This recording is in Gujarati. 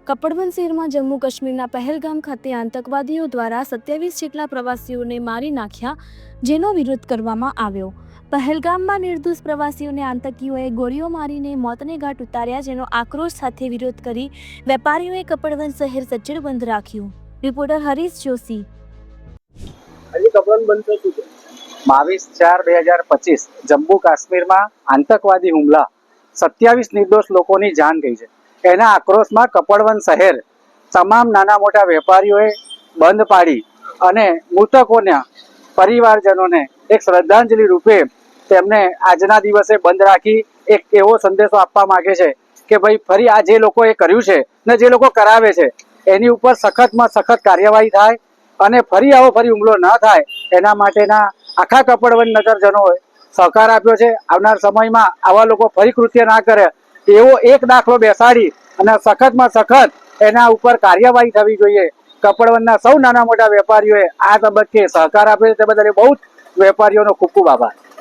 કપડવંજ શહેરમાં જમ્મુ કાશ્મીરના પહેલગામ ખાતે આતંકવાદીઓ દ્વારા 27 જેટલા પ્રવાસીઓને મારી નાખ્યા, જેનો વિરોધ કરવામાં આવ્યો। પહેલગામમાં નિર્દોષ પ્રવાસીઓને આતંકીઓએ ગોળીઓ મારીને મોતને ઘાટ ઉતાર્યા, જેનો આક્રોશ સાથે વિરોધ કરી વેપારીઓએ કપડવંજ શહેર સજ્જડ બંધ રાખ્યું। રિપોર્ટર હરીશ જોશી। 22/4/2025 જમ્મુ કાશ્મીરમાં આતંકવાદી હુમલા 27 નિર્દોષ લોકોની જાન ગઈ છે। એના આક્રોશમાં કપડવંજ શહેર તમામ નાના મોટા વેપારીઓએ બંધ પાડી અને મૃતકોના પરિવારજનોને એક શ્રદ્ધાંજલિ રૂપે તેમને આજના દિવસે બંધ રાખી એક એવો સંદેશો આપવા માંગે છે કે ભાઈ ફરી આ જે લોકોએ કર્યું છે ને જે લોકો કરાવે છે એની ઉપર સખતમાં સખત કાર્યવાહી થાય અને ફરી હુમલો ન થાય એના માટેના આખા કપડવંજ નગરજનોએ સહકાર આપ્યો છે। આવનાર સમયમાં આવા લોકો ફરી કૃત્ય ના કરે એવો એક દાખલો બેસાડી અને સખતમાં સખત એના ઉપર કાર્યવાહી થવી જોઈએ। કપડવંજના સૌ નાના મોટા વેપારીઓએ આ તબક્કે સહકાર આપ્યો છે, તે બદલ બહુ વેપારીઓનો ખૂબ ખૂબ આભાર।